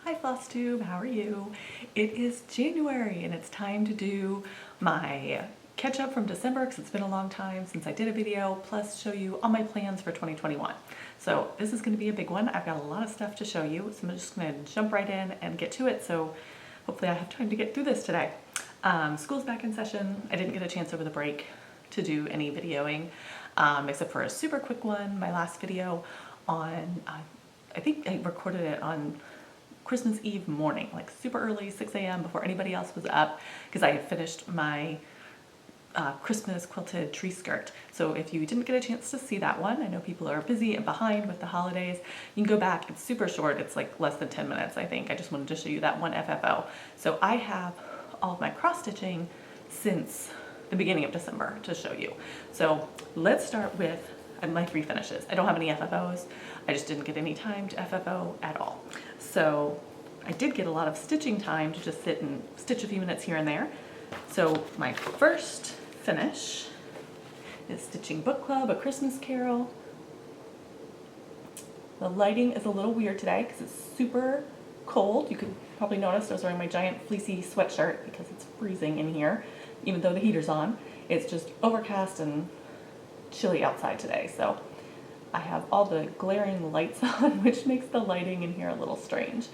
Hi Flosstube, how are you? It is January and it's time to do my catch up from December because it's been a long time since I did a video, plus show you all my plans for 2021. So this is going to be a big one. I've got a lot of stuff to show you, so I'm just going to jump right in and get to it. So hopefully I have time to get through this today. School's back in session. I didn't get a chance over the break to do any videoing, except for a super quick one. My last video on, I think I recorded it on Christmas Eve morning, like super early, 6 a.m. before anybody else was up, because I had finished my Christmas quilted tree skirt. So if you didn't get a chance to see that one, I know people are busy and behind with the holidays, you can go back. It's super short. It's like less than 10 minutes, I think. I just wanted to show you that one FFO. So I have all of my cross stitching since the beginning of December to show you. So let's start with my 3 finishes. I don't have any FFOs. I just didn't get any time to FFO at all. So I did get a lot of stitching time to just sit and stitch a few minutes here and there. So my first finish is Stitching Book Club, A Christmas Carol. The lighting is a little weird today because it's super cold. You could probably notice I was wearing my giant fleecy sweatshirt because it's freezing in here, even though the heater's on. It's just overcast and chilly outside today, so I have all the glaring lights on, which makes the lighting in here a little strange.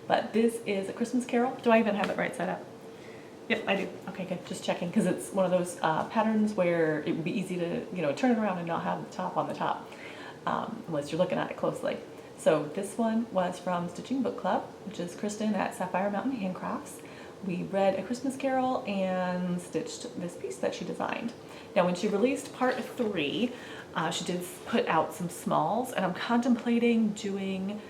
But this is A Christmas Carol. Do I even have it right side up? Yep, I do. Okay, good. Just checking, because it's one of those patterns where it would be easy to, turn it around and not have the top on the top, unless you're looking at it closely. So this one was from Stitching Book Club, which is Kristen at Sapphire Mountain Handcrafts. We read A Christmas Carol and stitched this piece that she designed. Now, when she released part 3, she did put out some smalls, and I'm contemplating doing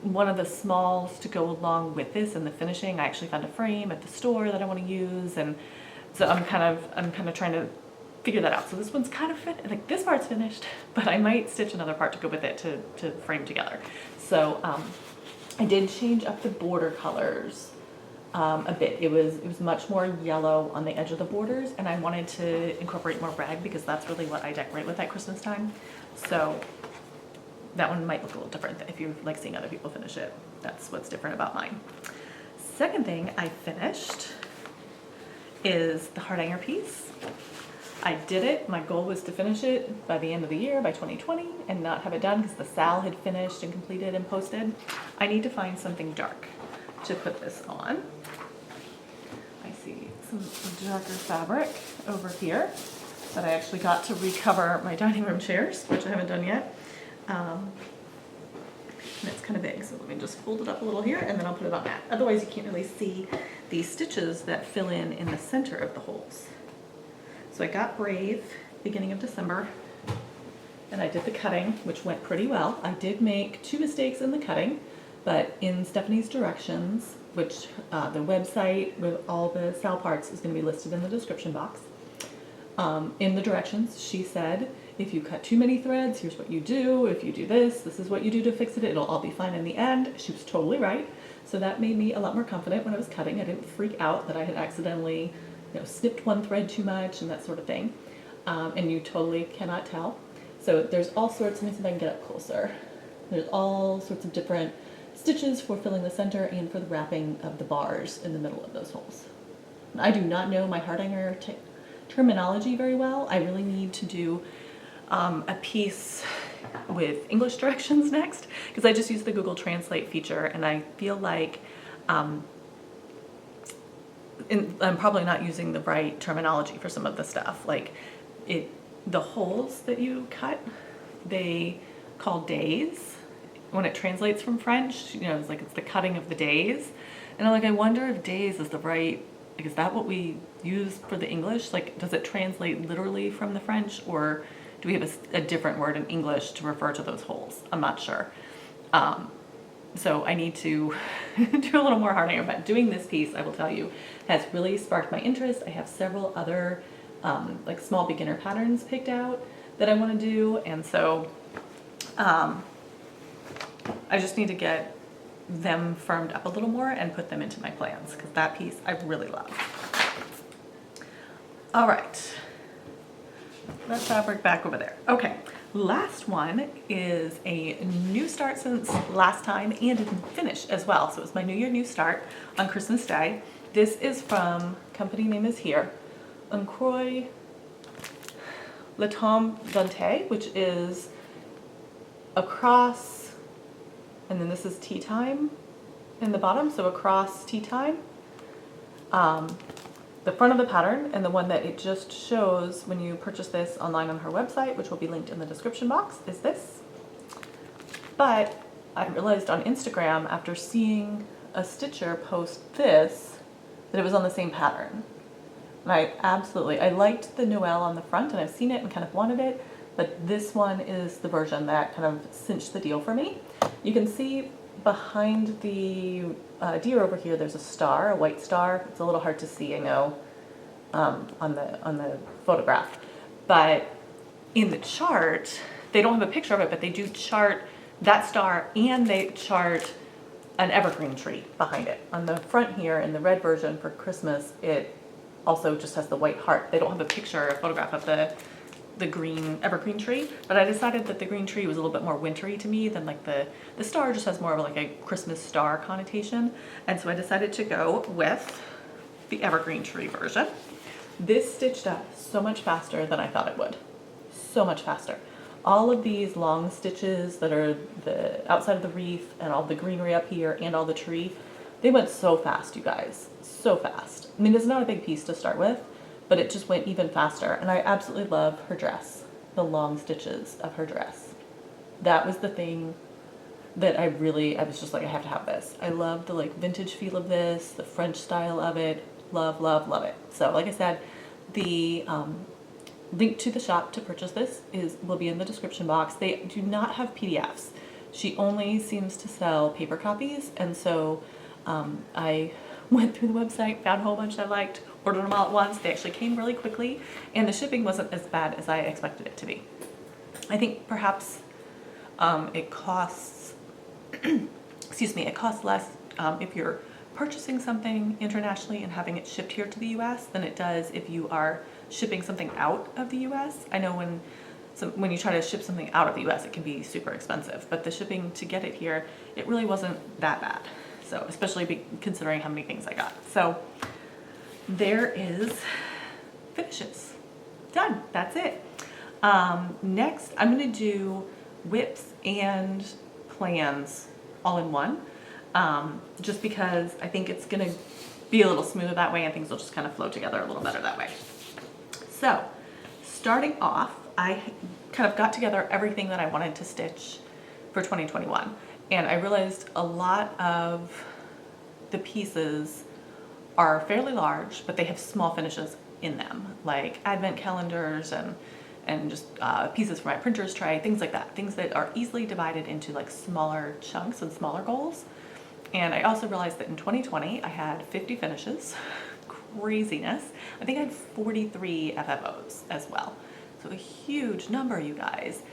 one of the smalls to go along with this and the finishing. I actually found a frame at the store that I want to use, and so I'm kind of trying to figure that out. So this one's kind of like this part's finished, but I might stitch another part to go with it to frame together. So I did change up the border colors a bit. It was much more yellow on the edge of the borders, and I wanted to incorporate more red because that's really what I decorate with at Christmas time. So that one might look a little different if you like seeing other people finish it. That's what's different about mine. Second thing I finished is the heart hanger piece. I did it. My goal was to finish it by the end of the year, by 2020, and not have it done because the Sal had finished and completed and posted. I need to find something dark to put this on. I see some darker fabric over here that I actually got to recover my dining room chairs, which I haven't done yet. And it's kind of big, so let me just fold it up a little here and then I'll put it on that. Otherwise you can't really see these stitches that fill in the center of the holes. So I got Brave beginning of December, and I did the cutting, which went pretty well. I did make 2 mistakes in the cutting, but in Stephanie's directions, which the website with all the Sal parts is going to be listed in the description box. In the directions, she said, if you cut too many threads, here's what you do. If you do this, this is what you do to fix it. It'll all be fine in the end. She was totally right. So that made me a lot more confident when I was cutting. I didn't freak out that I had accidentally, snipped one thread too much and that sort of thing. And you totally cannot tell. So there's all sorts, let me see if I can get up closer. There's all sorts of different stitches for filling the center and for the wrapping of the bars in the middle of those holes. I do not know my heart hanger terminology very well. I really need to do a piece with English directions next, because I just used the Google Translate feature, and I feel like I'm probably not using the right terminology for some of the stuff. Like the holes that you cut, they call days. When it translates from French, it's like it's the cutting of the days. And I'm like, I wonder if days is the right, like, is that what we use for the English? Like, does it translate literally from the French, or do we have a different word in English to refer to those holes? I'm not sure. So I need to do a little more heart hanger, but doing this piece, I will tell you, has really sparked my interest. I have several other like small beginner patterns picked out that I want to do, and so I just need to get them firmed up a little more and put them into my plans, because that piece I really love. All right, that fabric back over there. Okay, Last one is a new start since last time and didn't finish as well. So it was my New Year New Start on Christmas Day. This is from, company name is here, Uncroy Le Tom Dante, which is across, and then this is tea time in the bottom, so across tea time. The front of the pattern and the one that it just shows when you purchase this online on her website, which will be linked in the description box, is this. But I realized on Instagram after seeing a stitcher post this that it was on the same pattern. And I liked the Noel on the front and I've seen it and kind of wanted it, but this one is the version that kind of cinched the deal for me. You can see behind the deer over here, there's a star, a white star. It's a little hard to see, I know, on the photograph. But in the chart, they don't have a picture of it, but they do chart that star and they chart an evergreen tree behind it. On the front here, in the red version for Christmas, it also just has the white heart. They don't have a picture, a photograph of the green evergreen tree, but I decided that the green tree was a little bit more wintry to me than like the star just has more of like a Christmas star connotation. And so I decided to go with the evergreen tree version. This stitched up so much faster than I thought it would. So much faster. All of these long stitches that are the outside of the wreath and all the greenery up here and all the tree, they went so fast, you guys, so fast. I mean, it's not a big piece to start with, but it just went even faster. And I absolutely love her dress, the long stitches of her dress. That was the thing that I was just like, I have to have this. I love the like vintage feel of this, the French style of it. Love, love, love it. So like I said, the link to the shop to purchase this will be in the description box. They do not have PDFs. She only seems to sell paper copies. And so I went through the website, found a whole bunch I liked, ordered them all at once. They actually came really quickly, and the shipping wasn't as bad as I expected it to be. I think perhaps it costs, excuse me, it costs less if you're purchasing something internationally and having it shipped here to the US than it does if you are shipping something out of the US. I know when you try to ship something out of the US, it can be super expensive, but the shipping to get it here, it really wasn't that bad. So especially considering how many things I got. So there is finishes. Done. That's it. Next, I'm going to do WIPs and plans all in one, just because I think it's going to be a little smoother that way and things will just kind of flow together a little better that way. So starting off, I kind of got together everything that I wanted to stitch for 2021. And I realized a lot of the pieces are fairly large, but they have small finishes in them, like advent calendars and just pieces for my printer's tray, things like that. Things that are easily divided into like smaller chunks and smaller goals. And I also realized that in 2020, I had 50 finishes. Craziness. I think I had 43 FFOs as well. So a huge number, you guys.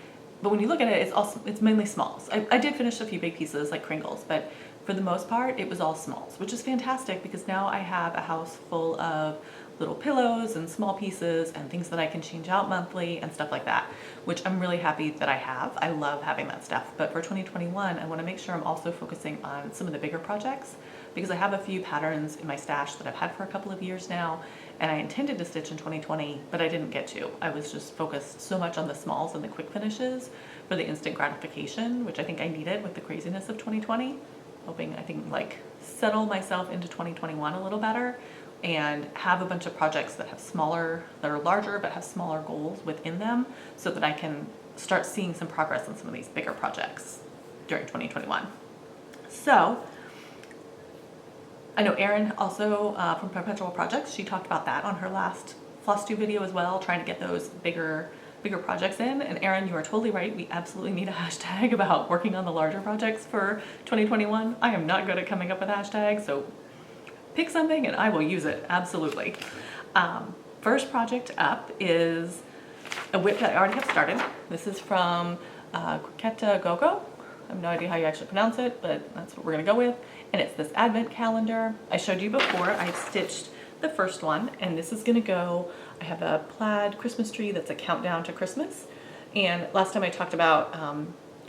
But when you look at it, it's mainly smalls. I did finish a few big pieces like Chronicles, but for the most part, it was all smalls, which is fantastic because now I have a house full of little pillows and small pieces and things that I can change out monthly and stuff like that, which I'm really happy that I have. I love having that stuff. But for 2021, I want to make sure I'm also focusing on some of the bigger projects because I have a few patterns in my stash that I've had for a couple of years now, and I intended to stitch in 2020, but I didn't get to. I was just focused so much on the smalls and the quick finishes for the instant gratification, which I think I needed with the craziness of 2020. Hoping, I think, like settle myself into 2021 a little better and have a bunch of projects that are larger but have smaller goals within them so that I can start seeing some progress on some of these bigger projects during 2021. So I know Erin also from Perpetual Projects, she talked about that on her last Flosstube video as well, trying to get those bigger projects in. And Erin, you are totally right. We absolutely need a hashtag about working on the larger projects for 2021. I am not good at coming up with hashtags, so pick something and I will use it, absolutely. First project up is a WIP that I already have started. This is from Quaker Ball. I have no idea how you actually pronounce it, but that's what we're gonna go with. And it's this advent calendar. I showed you before, I stitched the first one, and this is gonna go, I have a plaid Christmas tree that's a countdown to Christmas, And last time I talked about,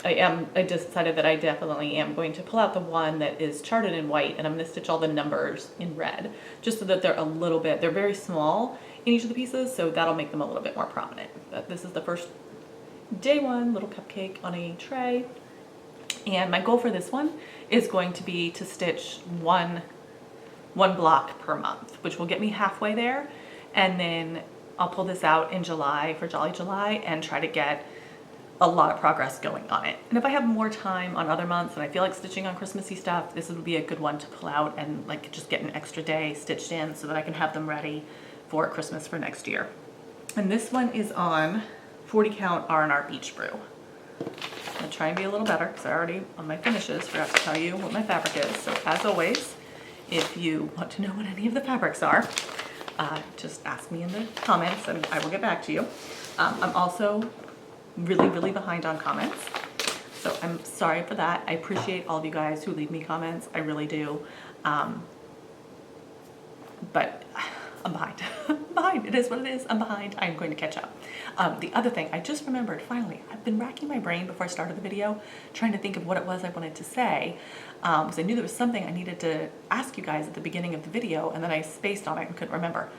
I decided that I definitely am going to pull out the one that is charted in white, and I'm going to stitch all the numbers in red, just so that they're very small in each of the pieces, so that'll make them a little bit more prominent. But this is the first day one little cupcake on a tray. And my goal for this one is going to be to stitch one block per month, which will get me halfway there. And then I'll pull this out in July for Jolly July and try to get a lot of progress going on it. And if I have more time on other months and I feel like stitching on Christmassy stuff, this would be a good one to pull out and like just get an extra day stitched in so that I can have them ready for Christmas for next year. And this one is on 40 count R&R Beach Brew. I'm gonna try and be a little better because I already on my finishes forgot to tell you what my fabric is. So as always, if you want to know what any of the fabrics are, just ask me in the comments and I will get back to you. I'm also really behind on comments, so I'm sorry for that. I appreciate all of you guys who leave me comments. I really do. But I'm behind. I'm behind. It is what it is. I'm behind. I'm going to catch up. The other thing, I just remembered finally, I've been racking my brain before I started the video, trying to think of what it was I wanted to say, because I knew there was something I needed to ask you guys at the beginning of the video, and then I spaced on it and couldn't remember.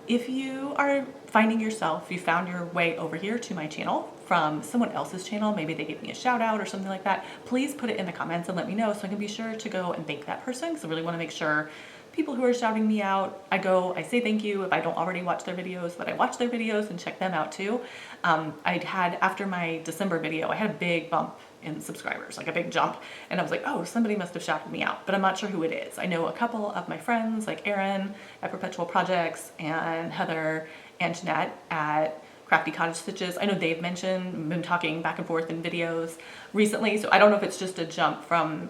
If you are finding yourself, you found your way over here to my channel from someone else's channel, maybe they gave me a shout out or something like that, please put it in the comments and let me know so I can be sure to go and thank that person, because I really want to make sure people who are shouting me out, I say thank you if I don't already watch their videos, but I watch their videos and check them out too. After my December video, I had a big bump in subscribers, like a big jump, and I was like, oh, somebody must have shouted me out, but I'm not sure who it is. I know a couple of my friends, like Erin at Perpetual Projects and Heather and Jeanette at Crafty Cottage Stitches. I know they've been talking back and forth in videos recently, so I don't know if it's just a jump from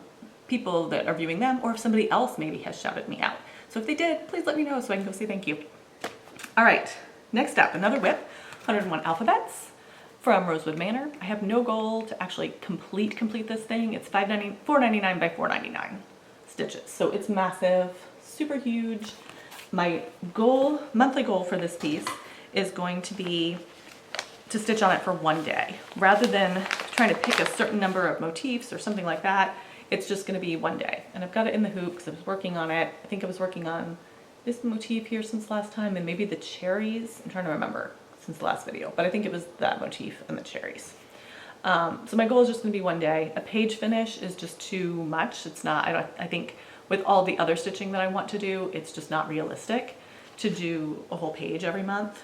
people that are viewing them or if somebody else maybe has shouted me out. So if they did, please let me know so I can go say thank you. All right, next up, another WIP, 101 alphabets from Rosewood Manor. I have no goal to actually complete this thing. It's $4.99 by $4.99 stitches. So it's massive, super huge. My monthly goal for this piece is going to be to stitch on it for one day. Rather than trying to pick a certain number of motifs or something like that, it's just gonna be one day. And I've got it in the hoop because I was working on it. I think I was working on this motif here since last time and maybe the cherries. I'm trying to remember since the last video, but I think it was that motif and the cherries. So my goal is just gonna be one day. A page finish is just too much. It's not, I think with all the other stitching that I want to do, it's just not realistic to do a whole page every month.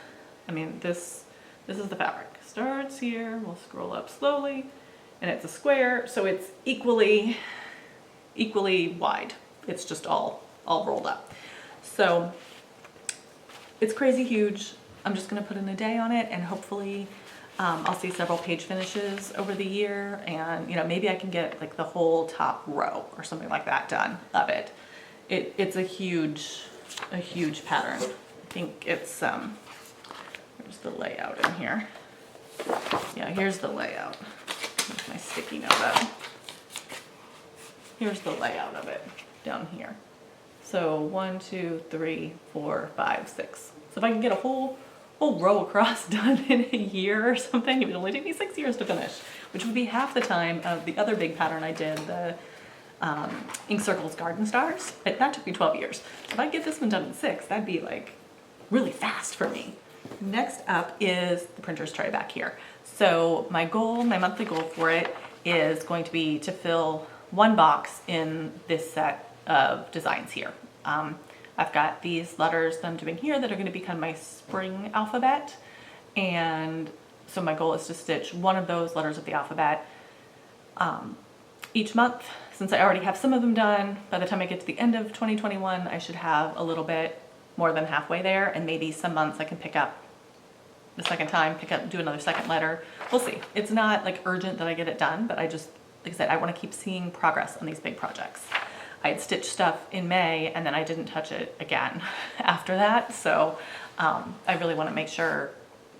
I mean, this is the fabric. Starts here, we'll scroll up slowly, and it's a square, so it's equally wide. It's just all rolled up. So it's crazy huge. I'm just gonna put in a day on it and hopefully I'll see several page finishes over the year, and maybe I can get like the whole top row or something like that done of it. It's a huge pattern. I think it's here's the layout in here. Yeah, here's the layout. Here's my sticky note up. Here's the layout of it down here. So 1, 2, 3, 4, 5, 6. So if I can get a whole row across done in a year or something, it would only take me 6 years to finish, which would be half the time of the other big pattern I did, the Ink Circles Garden Stars. That took me 12 years. So if I get this one done in 6, that'd be like really fast for me. Next up is the printer's tray back here. So my monthly goal for it is going to be to fill one box in this set of designs here. I've got these letters that I'm doing here that are going to become my spring alphabet, and so my goal is to stitch one of those letters of the alphabet each month. Since I already have some of them done, by the time I get to the end of 2021, I should have a little bit more than halfway there, and maybe some months I can pick up the second time, do another second letter. We'll see. It's not like urgent that I get it done, but like I said, I want to keep seeing progress on these big projects. I had stitched stuff in May and then I didn't touch it again after that. So I really want to make sure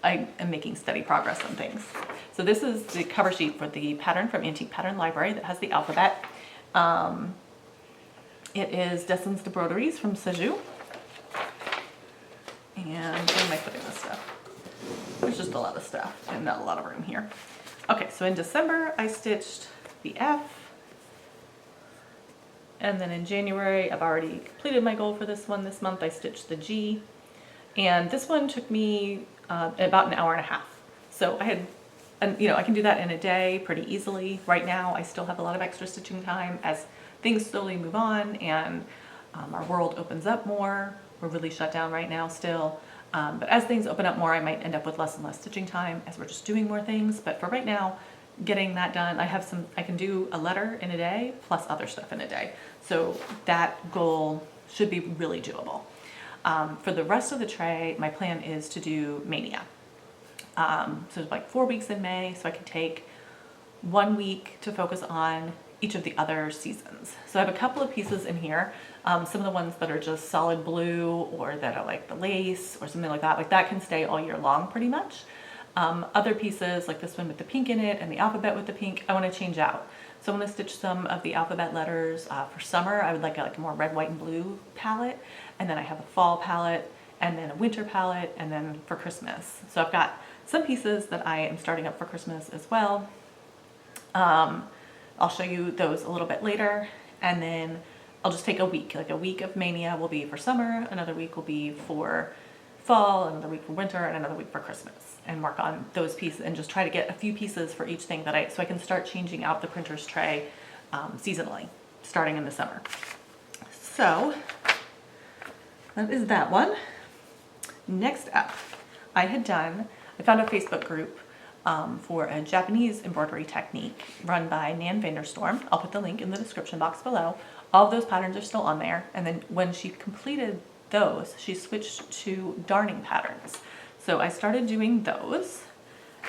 I am making steady progress on things. So this is the cover sheet for the pattern from Antique Pattern Library that has the alphabet. It is Dessins de Broderies from Sejou. And where am I putting this stuff? There's just a lot of stuff and not a lot of room here. Okay, so in December I stitched the F, and then in January I've already completed my goal for this one. This month I stitched the G, and this one took me about an hour and a half. So I had, and I can do that in a day pretty easily. Right now I still have a lot of extra stitching time as things slowly move on and our world opens up more. We're really shut down right now still. But as things open up more, I might end up with less and less stitching time as we're just doing more things. But for right now, getting that done, I can do a letter in a day plus other stuff in a day. So that goal should be really doable. For the rest of the tray, my plan is to do Mania. So it's like 4 weeks in May, so I can take 1 week to focus on each of the other seasons. So I have a couple of pieces in here. Some of the ones that are just solid blue or that are like the lace or something like that can stay all year long pretty much. Other pieces like this one with the pink in it and the alphabet with the pink, I want to change out. So I'm going to stitch some of the alphabet letters for summer. I would like a more red, white, and blue palette. And then I have a fall palette and then a winter palette and then for Christmas. So I've got some pieces that I am starting up for Christmas as well. I'll show you those a little bit later. And then I'll just take a week. Like a week of Mania will be for summer, another week will be for fall, another week for winter, and another week for Christmas, and work on those pieces and just try to get a few pieces for each thing so I can start changing out the printer's tray seasonally, starting in the summer. So that is that one. Next up, I found a Facebook group for a Japanese embroidery technique run by Nan Vanderstorm. I'll put the link in the description box below. All of those patterns are still on there. And then when she completed those, she switched to darning patterns. So I started doing those,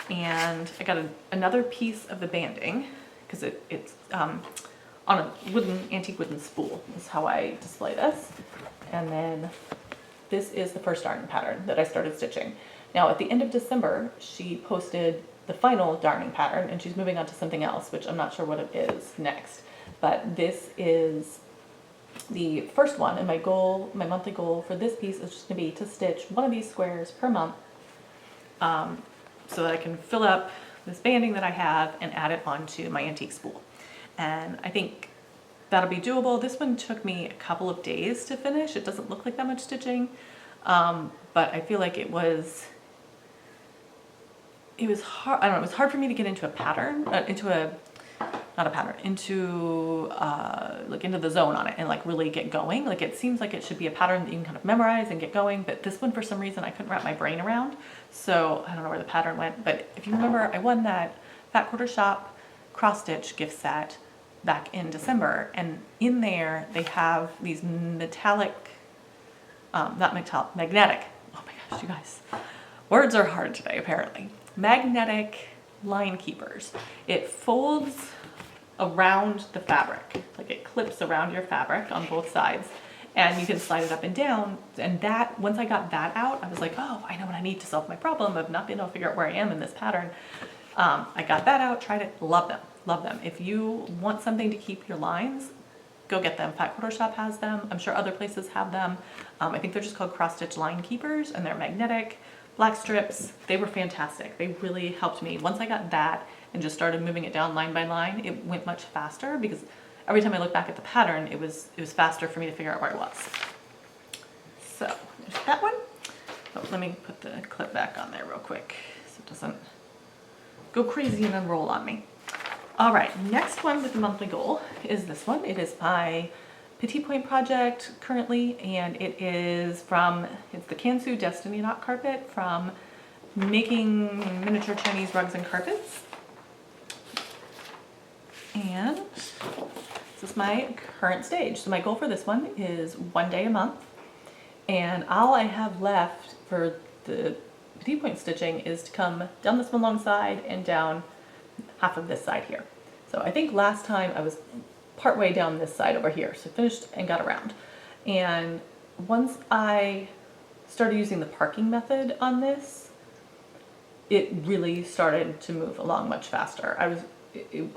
and I got another piece of the banding because it's on a antique wooden spool is how I display this. And then this is the first darning pattern that I started stitching. Now at the end of December, she posted the final darning pattern and she's moving on to something else, which I'm not sure what it is next. But this is the first one, and my monthly goal for this piece is just going to be to stitch one of these squares per month so that I can fill up this banding that I have and add it onto my antique spool. And I think that'll be doable. This one took me a couple of days to finish. It doesn't look like that much stitching, but I feel like it was hard. I don't know, it was hard for me to get into a pattern, into the zone on it and like really get going. Like it seems like it should be a pattern that you can kind of memorize and get going, but this one for some reason I couldn't wrap my brain around. So I don't know where the pattern went, but if you remember, I won that Fat Quarter Shop cross stitch gift set back in December, and in there they have these magnetic, oh my gosh, you guys, words are hard today apparently. Magnetic line keepers. It folds around the fabric, like it clips around your fabric on both sides, and you can slide it up and down. And that, once I got that out, I was like, oh, I know what I need to solve my problem of not being able to figure out where I am in this pattern. I got that out, tried it, love them. If you want something to keep your lines, go get them. Fat Quarter Shop has them. I'm sure other places have them. I think they're just called cross stitch line keepers, and they're magnetic. Black strips, they were fantastic. They really helped me. Once I got that and just started moving it down line by line, it went much faster because every time I look back at the pattern, it was faster for me to figure out where I was. So there's that one. Oh, let me put the clip back on there real quick so it doesn't go crazy and unroll on me. All right, next one with the monthly goal is this one. It is my Petit Point project currently, and it's the Kansu Destiny Knot carpet from making miniature Chinese rugs and carpets. And this is my current stage. So my goal for this one is 1 day a month, and all I have left for the Petit Point stitching is to come down this one long side and down half of this side here. So I think last time I was partway down this side over here, so finished and got around. And once I started using the parking method on this, it really started to move along much faster.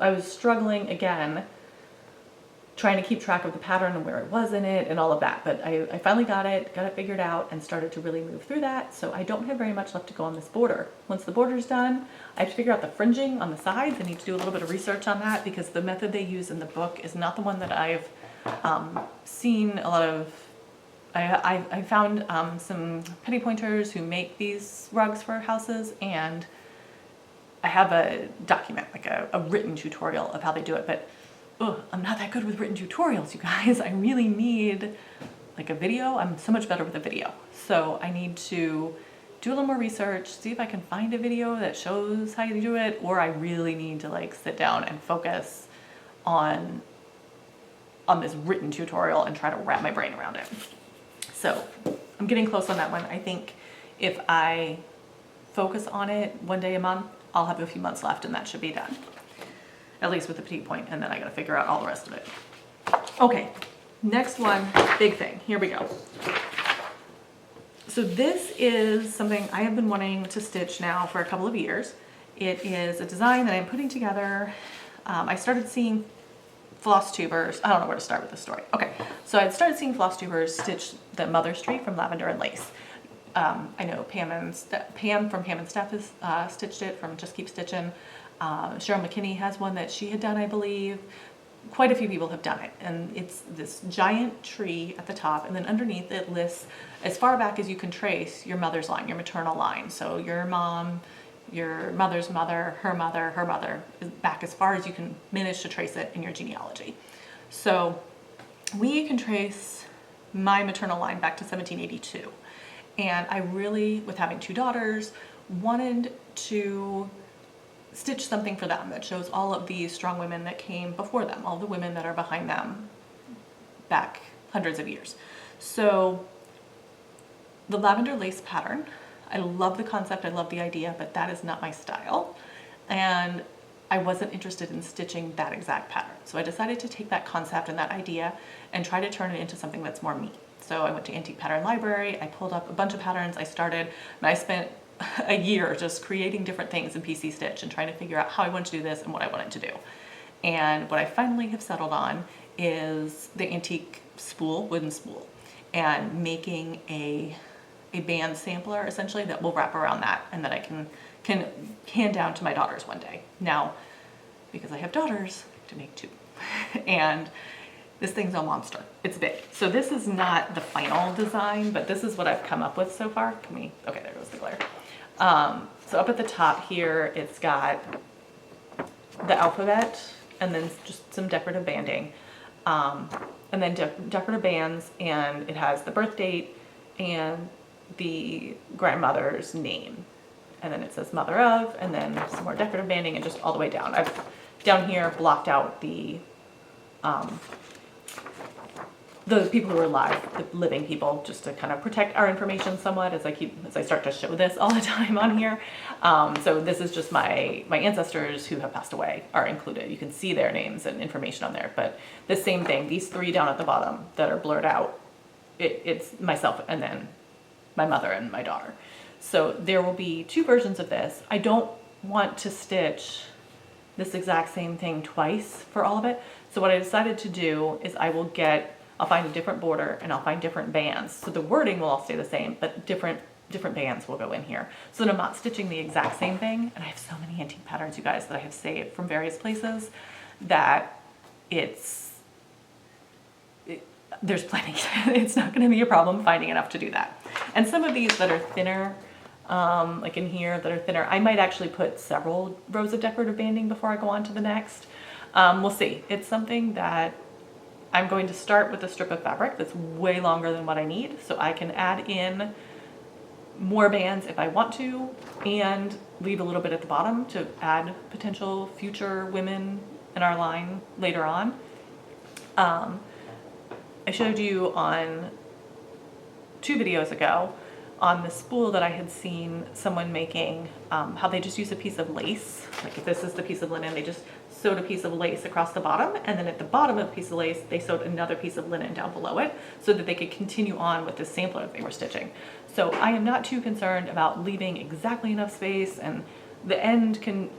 I was struggling again trying to keep track of the pattern and where it was in it and all of that. But I finally got it figured out and started to really move through that. So I don't have very much left to go on this border. Once the border's done, I have to figure out the fringing on the sides. I need to do a little bit of research on that because the method they use in the book is not the one that I've seen a lot of. I found some penny pointers who make these rugs for houses, and I have a document, like a written tutorial of how they do it, but I'm not that good with written tutorials, you guys. I really need like a video. I'm so much better with a video. So I need to do a little more research, see if I can find a video that shows how you do it, or I really need to like sit down and focus on this written tutorial and try to wrap my brain around it. So I'm getting close on that one. I think if I focus on it one day a month, I'll have a few months left and that should be done. At least with the petite point, and then I gotta figure out all the rest of it. Okay, next one, big thing. Here we go. So this is something I have been wanting to stitch now for a couple of years. It is a design that I'm putting together. I started seeing Flosstubers. I don't know where to start with this story. Okay, so I started seeing Flosstubers stitch the Mother's Tree from Lavender Lace. I know Pam from Pam and Steph has stitched it from Just Keep Stitching. Cheryl McKinney has one that she had done, I believe. Quite a few people have done it, and it's this giant tree at the top, and then underneath it lists as far back as you can trace your mother's line, your maternal line. So your mom, your mother's mother, her mother, back as far as you can manage to trace it in your genealogy. So we can trace my maternal line back to 1782. And I really, with having two daughters, wanted to stitch something for them that shows all of these strong women that came before them, all the women that are behind them back hundreds of years. So the Lavender Lace pattern, I love the concept, I love the idea, but that is not my style. And I wasn't interested in stitching that exact pattern. So I decided to take that concept and that idea and try to turn it into something that's more me. So I went to Antique Pattern Library, I pulled up a bunch of patterns, I started, and I spent a year just creating different things in PC Stitch and trying to figure out how I wanted to do this and what I wanted to do. And what I finally have settled on is the antique spool, wooden spool, and making a band sampler essentially that will wrap around that and that I can hand down to my daughters one day. Now, because I have daughters, I have to make two. And this thing's a monster. It's big. So this is not the final design, but this is what I've come up with so far. Okay, there goes the glare. So up at the top here, it's got the alphabet and then just some decorative banding. And then decorative bands, and it has the birth date and the grandmother's name. And then it says mother of, and then some more decorative banding and just all the way down. I've down here blocked out the people who are alive, the living people, just to kind of protect our information somewhat as I start to show this all the time on here. So this is just my ancestors who have passed away are included. You can see their names and information on there, but the same thing, these three down at the bottom that are blurred out, it's myself and then my mother and my daughter. So there will be two versions of this. I don't want to stitch this exact same thing twice for all of it. So what I decided to do is I'll find a different border and I'll find different bands. So the wording will all stay the same, but different bands will go in here. So that I'm not stitching the exact same thing. And I have so many antique patterns, you guys, that I have saved from various places that there's plenty. It's not going to be a problem finding enough to do that. And some of these that are thinner, like in here that are thinner, I might actually put several rows of decorative banding before I go on to the next. We'll see. It's something that I'm going to start with a strip of fabric that's way longer than what I need, so I can add in more bands if I want to, and leave a little bit at the bottom to add potential future women in our line later on. I showed you on 2 videos ago on the spool that I had seen someone making, how they just use a piece of lace. Like if this is the piece of linen, they just sewed a piece of lace across the bottom, and then at the bottom of the piece of lace, they sewed another piece of linen down below it so that they could continue on with the sampler that they were stitching. So I am not too concerned about leaving exactly enough space, and the end can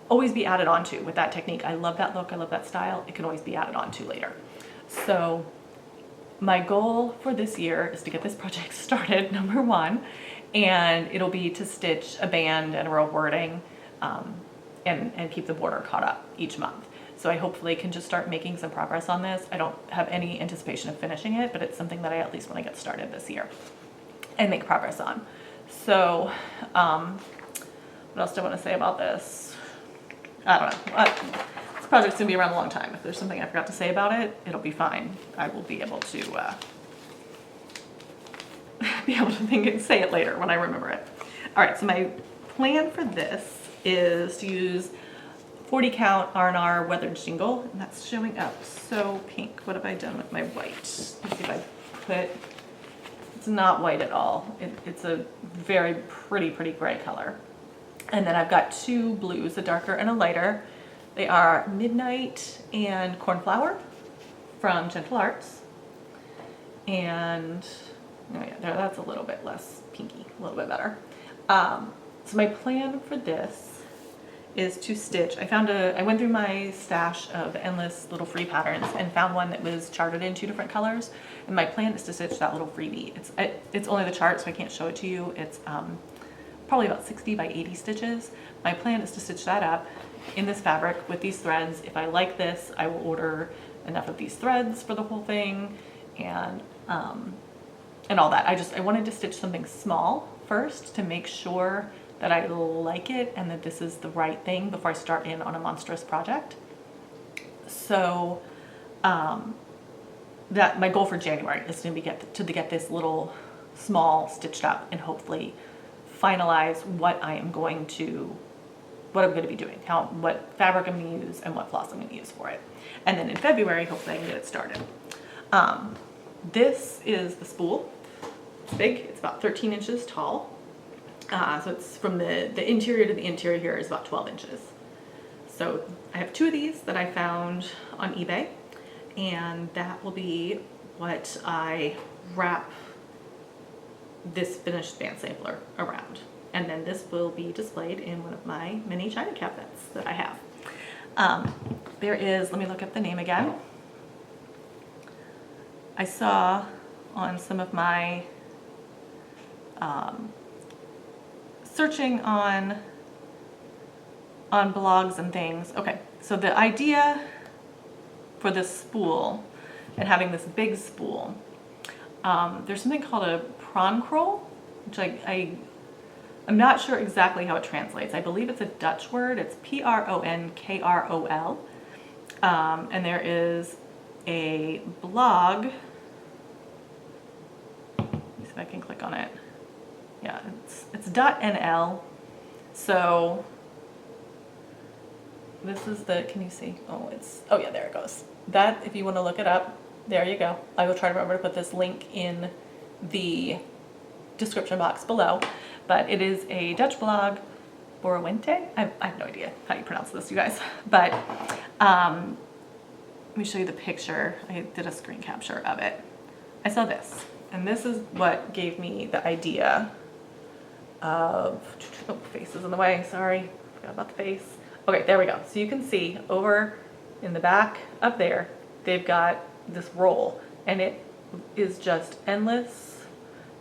always be added onto with that technique. I love that look, I love that style. It can always be added onto later. So my goal for this year is to get this project started, number one, and it'll be to stitch a band and a row of wording, and keep the border caught up each month. So I hopefully can just start making some progress on this. I don't have any anticipation of finishing it, but it's something that I at least want to get started this year and make progress on. So, what else do I want to say about this? I don't know. This project's gonna be around a long time. If there's something I forgot to say about it, it'll be fine. I will be able to think and say it later when I remember it. All right, so my plan for this is to use 40 count R&R weathered shingle, and that's showing up so pink. What have I done with my white? Let's see if I put, it's not white at all. It's a very pretty gray color. And then I've got two blues, a darker and a lighter. They are Midnight and Cornflower from Gentle Arts. And oh yeah, that's a little bit less pinky, a little bit better. So my plan for this is to stitch. I went through my stash of endless little free patterns and found one that was charted in 2 different colors. And my plan is to stitch that little freebie. It's only the chart, so I can't show it to you. It's probably about 60 by 80 stitches. My plan is to stitch that up in this fabric with these threads. If I like this, I will order enough of these threads for the whole thing, and all that. I wanted to stitch something small first to make sure that I like it and that this is the right thing before I start in on a monstrous project. So that my goal for January is to get this little small stitched up and hopefully finalize what I'm going to be doing, what fabric I'm going to use and what floss I'm going to use for it. And then in February, hopefully I can get it started. This is the spool. It's big. It's about 13 inches tall. So it's from the interior to the interior here is about 12 inches. So I have 2 of these that I found on eBay, and that will be what I wrap this finished band sampler around. And then this will be displayed in one of my mini china cabinets that I have. There is, let me look up the name again. I saw on some of my searching on blogs and things. Okay, so the idea for this spool and having this big spool, there's something called a pronkrol, which I'm not sure exactly how it translates. I believe it's a Dutch word. It's Pronkrol. And there is a blog. Let me see if I can click on it. Yeah, it's .nl. So this is the, can you see? Oh yeah, there it goes. That, if you want to look it up, there you go. I will try to remember to put this link in the description box below. But it is a Dutch blog, Borawente. I have no idea how you pronounce this, you guys. But let me show you the picture. I did a screen capture of it. I saw this, and this is what gave me the idea of, oh, face is in the way, sorry, forgot about the face. Okay, there we go. So you can see over in the back up there, they've got this roll, and it is just endless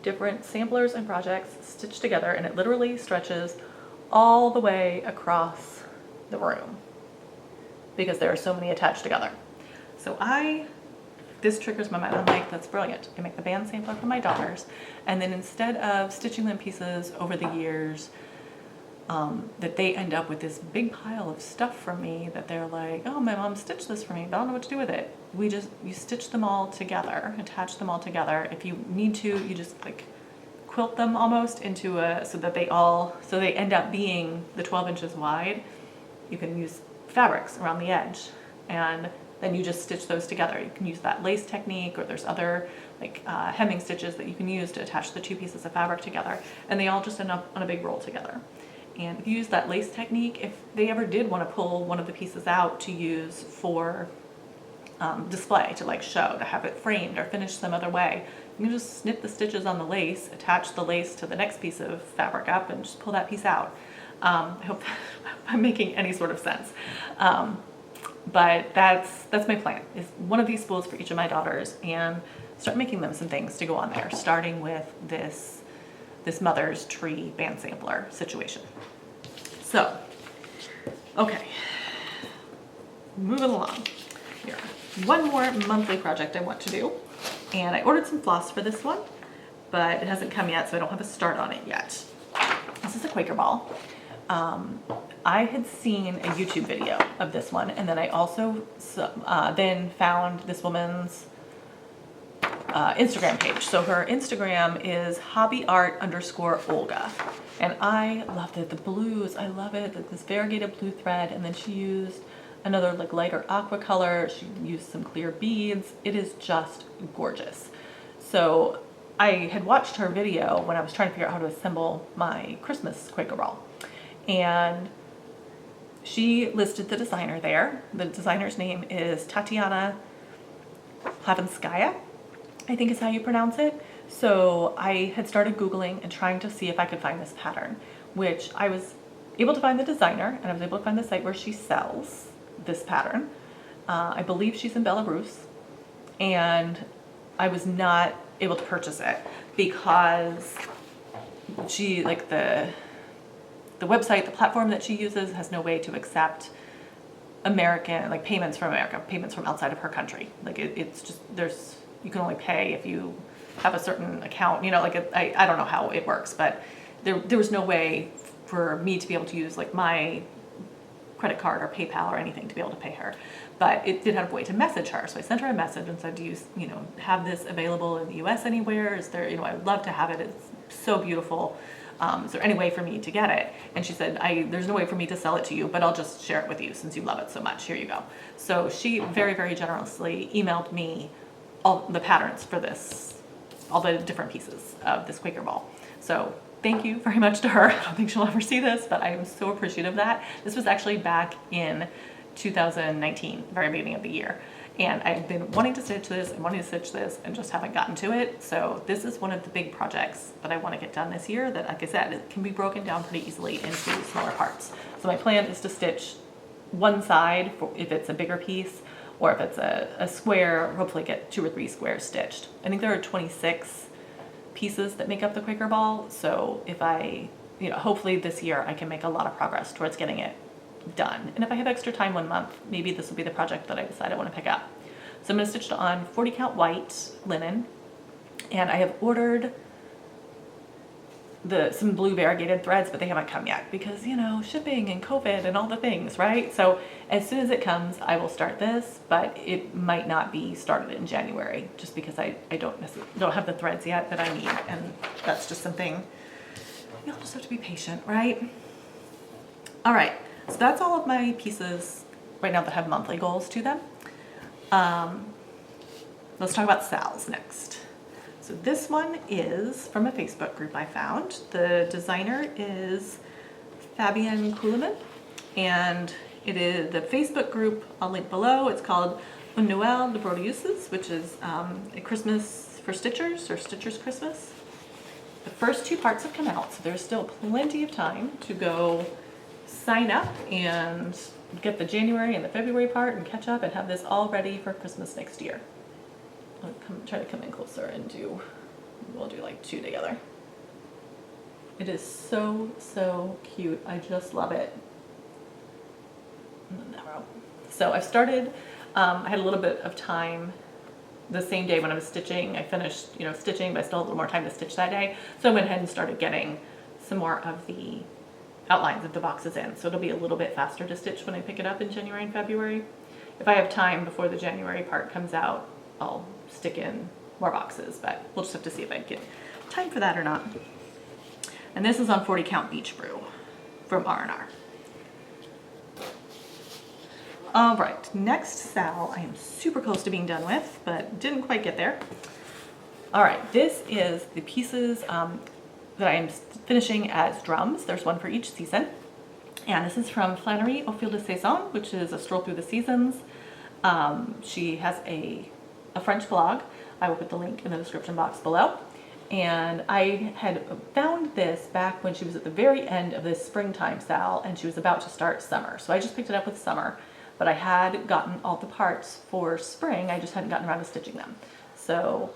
different samplers and projects stitched together, and it literally stretches all the way across the room because there are so many attached together. So this triggers my mind. I'm like, that's brilliant. I make the band sampler for my daughters, and then instead of stitching them pieces over the years, that they end up with this big pile of stuff from me that they're like, oh, my mom stitched this for me, but I don't know what to do with it. You stitch them all together, attach them all together. If you need to, you just like quilt them almost into so they end up being the 12 inches wide. You can use fabrics around the edge, and then you just stitch those together. You can use that lace technique, or there's other like hemming stitches that you can use to attach the 2 pieces of fabric together, and they all just end up on a big roll together. And if you use that lace technique, if they ever did want to pull one of the pieces out to use for display, to like show, to have it framed or finished some other way, you can just snip the stitches on the lace, attach the lace to the next piece of fabric up, and just pull that piece out. I hope I'm making any sort of sense. but that's my plan, is one of these spools for each of my daughters and start making them some things to go on there, starting with this Mother's Tree band sampler situation. So, okay, moving along here. One more monthly project I want to do, and I ordered some floss for this one, but it hasn't come yet, so I don't have a start on it yet. This is a Quaker Ball. I had seen a YouTube video of this one, and then I also then found this woman's Instagram page. So her Instagram is hobbyart_Olga, and I loved it. The blues, I love it. This variegated blue thread, and then she used another like lighter aqua color. She used some clear beads. It is just gorgeous. So I had watched her video when I was trying to figure out how to assemble my Christmas Quaker Ball, and she listed the designer there. The designer's name is Tatiana Plavinskaya, I think is how you pronounce it. So I had started Googling and trying to see if I could find this pattern, which I was able to find the designer, and I was able to find the site where she sells this pattern. I believe she's in Belarus, and I was not able to purchase it because she, like the website, the platform that she uses has no way to accept American, like payments from America, payments from outside of her country. Like it's just, you can only pay if you have a certain account, you know, like I don't know how it works, but there was no way for me to be able to use like my credit card or PayPal or anything to be able to pay her. But it did have a way to message her. So I sent her a message and said, do you, have this available in the US anywhere? Is there, I would love to have it. It's so beautiful. Is there any way for me to get it? And she said, there's no way for me to sell it to you, but I'll just share it with you since you love it so much. Here you go. So she very, very generously emailed me all the patterns for this, all the different pieces of this Quaker Ball. So thank you very much to her. I don't think she'll ever see this, but I am so appreciative of that. This was actually back in 2019, very beginning of the year. And I've been wanting to stitch this and wanting to stitch this and just haven't gotten to it. So this is one of the big projects that I want to get done this year that, like I said, it can be broken down pretty easily into smaller parts. So my plan is to stitch one side for if it's a bigger piece, or if it's a square, hopefully get 2 or 3 squares stitched. I think there are 26 pieces that make up the Quaker Ball. So if I, hopefully this year I can make a lot of progress towards getting it done. And if I have extra time 1 month, maybe this will be the project that I decide I want to pick up. So I'm going to stitch it on 40 count white linen, and I have ordered some blue variegated threads, but they haven't come yet because, shipping and COVID and all the things, right? So as soon as it comes, I will start this, but it might not be started in January just because I don't have the threads yet that I need, and that's just something you'll just have to be patient, right? All right. So that's all of my pieces right now that have monthly goals to them. Let's talk about Sal's next. So this one is from a Facebook group I found. The designer is Fabian Kuhleman, and it is the Facebook group I'll link below. It's called Un Noël de Brodeuses, which is a Christmas for Stitchers, or Stitchers Christmas. The first 2 parts have come out, so there's still plenty of time to go sign up and get the January and the February part and catch up and have this all ready for Christmas next year. I'll try to come in closer and we'll do like 2 together. It is so, so cute. I just love it. So I've started, I had a little bit of time the same day when I was stitching. I finished, stitching, but I still had a little more time to stitch that day. So I went ahead and started getting some more of the outlines of the boxes in, so it'll be a little bit faster to stitch when I pick it up in January and February. If I have time before the January part comes out, I'll stick in more boxes, but we'll just have to see if I get time for that or not. And this is on 40 count Beach Brew from R&R. All right, next Sal I am super close to being done with, but didn't quite get there. All right, this is the pieces that I am finishing as drums. There's one for each season. And this is from Flannery Au Fil de Saison, which is a stroll through the seasons. She has a French blog. I will put the link in the description box below. And I had found this back when she was at the very end of this springtime Sal, and she was about to start summer. So I just picked it up with summer, but I had gotten all the parts for spring, I just hadn't gotten around to stitching them. So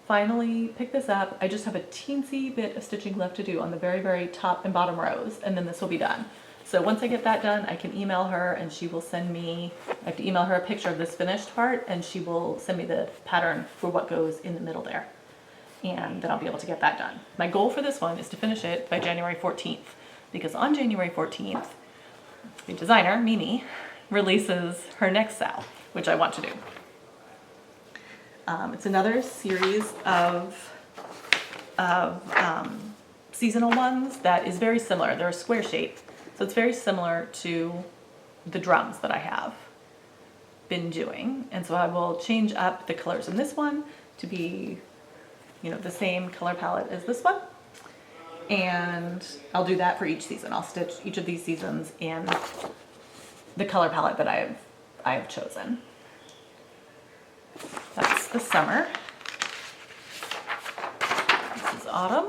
finally picked this up. I just have a teensy bit of stitching left to do on the very, very top and bottom rows, and then this will be done. So once I get that done, I can email her and she will send me, I have to email her a picture of this finished part, and she will send me the pattern for what goes in the middle there. And then I'll be able to get that done. My goal for this one is to finish it by January 14th, because on January 14th, the designer, Mimi, releases her next SAL, which I want to do. It's another series of seasonal ones that is very similar. They're a square shape, so it's very similar to the drums that I have been doing. And so I will change up the colors in this one to be, you know, the same color palette as this one. And I'll do that for each season. I'll stitch each of these seasons in the color palette that I have chosen. That's the summer. This is autumn.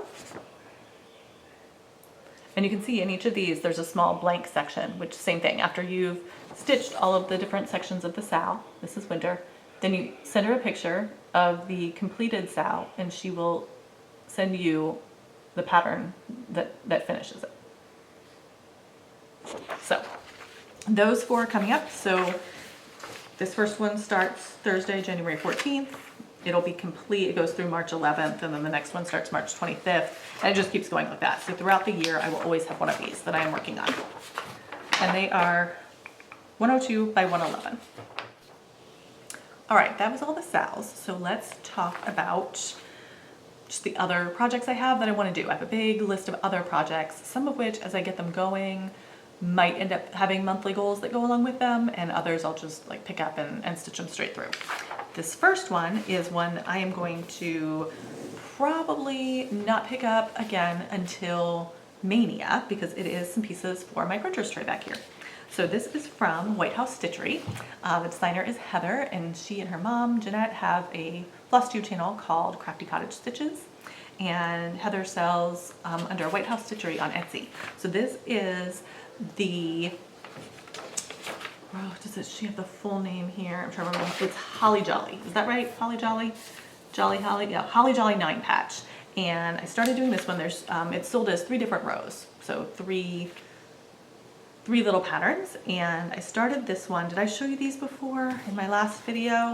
And you can see in each of these there's a small blank section, which same thing. After you've stitched all of the different sections of the SAL, this is winter, then you send her a picture of the completed SAL and she will send you the pattern that finishes it. So those four are coming up. So this first one starts Thursday, January 14th. It'll be complete. It goes through March 11th, and then the next one starts March 25th, and it just keeps going like that. So throughout the year, I will always have one of these that I am working on. And they are 102 by 111. All right, that was all the SALs. So let's talk about just the other projects I have that I want to do. I have a big list of other projects, some of which, as I get them going, might end up having monthly goals that go along with them, and others I'll just like pick up and stitch them straight through. This first one is one I am going to probably not pick up again until Mania, because it is some pieces for my printer's tray back here. So this is from White House Stitchery. The designer is Heather, and she and her mom, Jeanette, have a Flosstube channel called Crafty Cottage Stitches. And Heather sells under White House Stitchery on Etsy. So this is the, oh, does she have the full name here? I'm trying to remember. It's Holly Jolly. Is that right? Holly Jolly? Jolly Holly? Yeah, Holly Jolly 9 patch. And I started doing this one. There's, it's sold as 3 different rows. So three little patterns. And I started this one. Did I show you these before in my last video?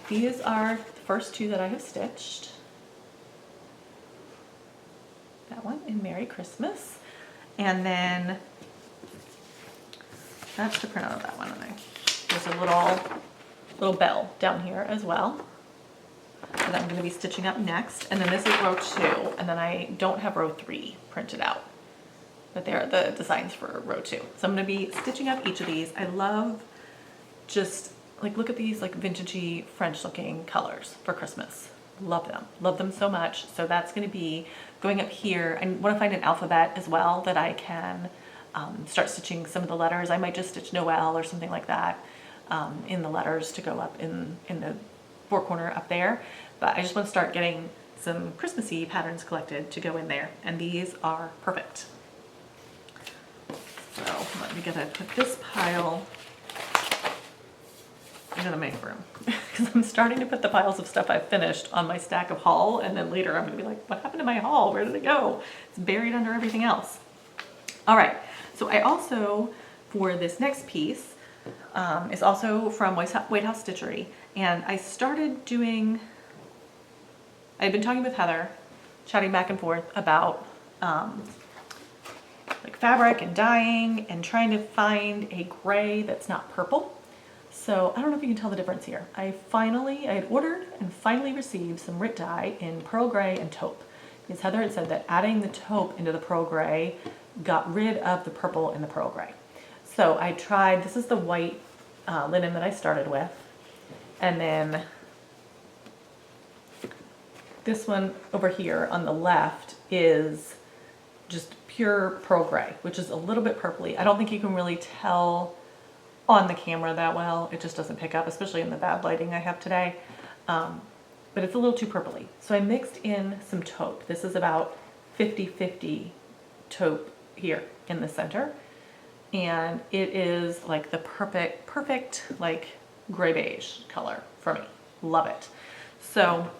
These are the first 2 that I have stitched. That one in Merry Christmas. And then that's the printout of that one. And there's a little bell down here as well that I'm going to be stitching up next. And then this is row 2, and then I don't have row 3 printed out, but they are the designs for row 2. So I'm going to be stitching up each of these. I love just like, look at these like vintagey French looking colors for Christmas. Love them so much. So that's going to be going up here. I want to find an alphabet as well that I can start stitching some of the letters. I might just stitch Noel or something like that in the letters to go up in the 4 corner up there. But I just want to start getting some Christmassy patterns collected to go in there, and these are perfect. So let me put this pile. I'm gonna make room because I'm starting to put the piles of stuff I've finished on my stack of haul, and then later I'm gonna be like, what happened to my haul? Where did it go? It's buried under everything else. All right, so I also, for this next piece, is also from White House Stitchery, and I started doing, I've been talking with Heather, chatting back and forth about like fabric and dyeing and trying to find a gray that's not purple. So I don't know if you can tell the difference here. I had ordered and finally received some Rit dye in Pearl Gray and Taupe, because Heather had said that adding the Taupe into the Pearl Gray got rid of the purple in the Pearl Gray. So I tried, this is the white linen that I started with, and then this one over here on the left is just pure Pearl Gray, which is a little bit purpley. I don't think you can really tell on the camera that well. It just doesn't pick up, especially in the bad lighting I have today. But it's a little too purpley. So I mixed in some taupe. This is about 50-50 taupe here in the center. and it is like the perfect like gray beige color for me. Love it. So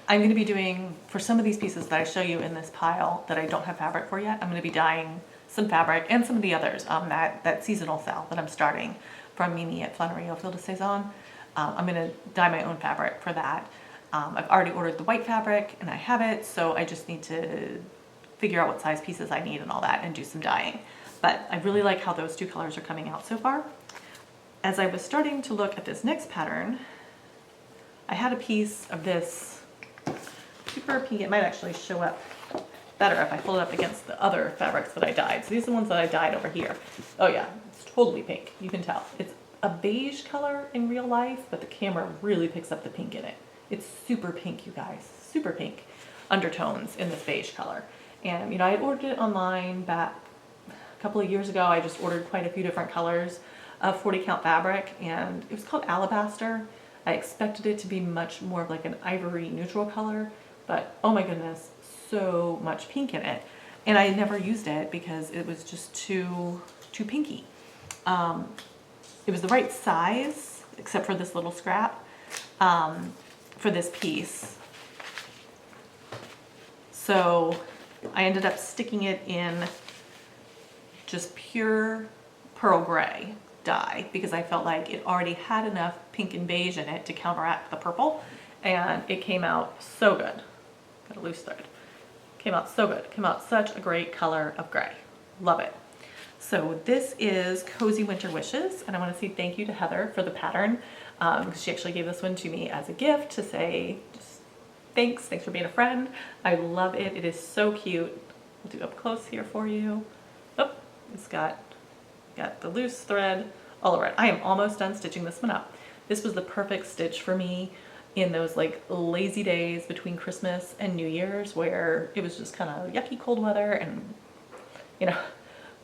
I'm going to be doing, for some of these pieces that I show you in this pile that I don't have fabric for yet, I'm going to be dyeing some fabric and some of the others, that seasonal sale that I'm starting from Mimi at Flannery Au Fil de Saison. I'm going to dye my own fabric for that. I've already ordered the white fabric and I have it, so I just need to figure out what size pieces I need and all that and do some dyeing. But I really like how those two colors are coming out so far. As I was starting to look at this next pattern, I had a piece of this super pink. It might actually show up better if I hold it up against the other fabrics that I dyed. So these are the ones that I dyed over here. Oh yeah, it's totally pink. You can tell. It's a beige color in real life, but the camera really picks up the pink in it. It's super pink, you guys. Super pink undertones in this beige color. And you know, I had ordered it online back a couple of years ago. I just ordered quite a few different colors of 40 count fabric, and it was called Alabaster. I expected it to be much more of like an ivory neutral color, but oh my goodness, so much pink in it. And I never used it because it was just too pinky. It was the right size, except for this little scrap, for this piece. So I ended up sticking it in just pure pearl gray dye because I felt like it already had enough pink and beige in it to counteract the purple, and it came out so good. Got a loose thread. Came out so good. Came out such a great color of gray. Love it. So this is Cozy Winter Wishes, and I want to say thank you to Heather for the pattern, because she actually gave this one to me as a gift to say just thanks for being a friend. I love it. It is so cute. I'll do up close here for you. Oh, it's got the loose thread all over it. I am almost done stitching this one up. This was the perfect stitch for me in those like lazy days between Christmas and New Year's where it was just kind of yucky cold weather and, you know,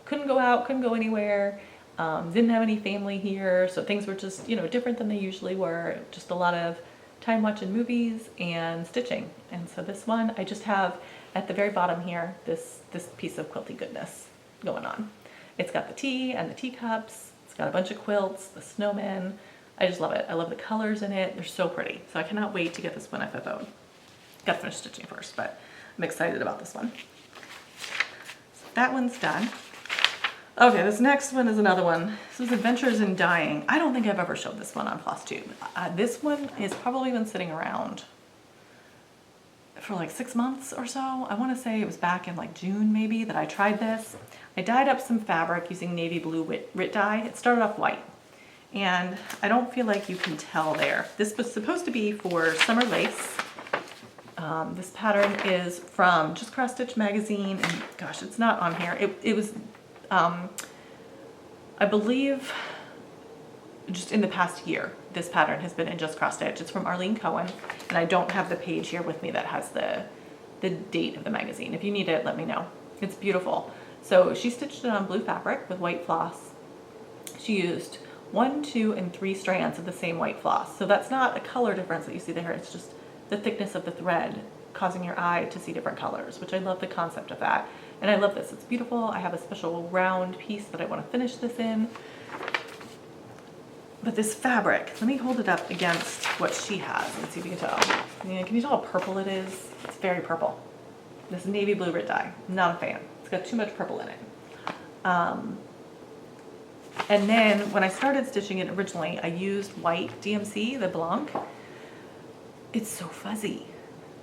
couldn't go out, couldn't go anywhere, didn't have any family here, so things were just, you know, different than they usually were. Just a lot of time watching movies and stitching. And so this one, I just have at the very bottom here, this piece of quilty goodness going on. It's got the tea and the teacups. It's got a bunch of quilts, the snowmen. I just love it. I love the colors in it. They're so pretty. So I cannot wait to get this one FFO'd. Got to finish stitching first, but I'm excited about this one. So that one's done. Okay, this next one is another one. This is Adventures in Dyeing. I don't think I've ever showed this one on Flosstube. This one has probably been sitting around for like 6 months or so. I want to say it was back in like June maybe that I tried this. I dyed up some fabric using navy blue RIT dye. It started off white, and I don't feel like you can tell there. This was supposed to be for summer lace. This pattern is from Just Cross Stitch Magazine, and gosh, it's not on here. It was, I believe, just in the past year, this pattern has been in Just Cross Stitch. It's from Arlene Cohen, and I don't have the page here with me that has the date of the magazine. If you need it, let me know. It's beautiful. So she stitched it on blue fabric with white floss. She used 1, 2, and 3 strands of the same white floss. So that's not a color difference that you see there. It's just the thickness of the thread causing your eye to see different colors, which I love the concept of that. And I love this. It's beautiful. I have a special round piece that I want to finish this in. But this fabric, let me hold it up against what she has and see if you can tell. Yeah, can you tell how purple it is? It's very purple. This navy blue RIT dye. Not a fan. It's got too much purple in it. And then when I started stitching it originally, I used white DMC, the Blanc. It's so fuzzy.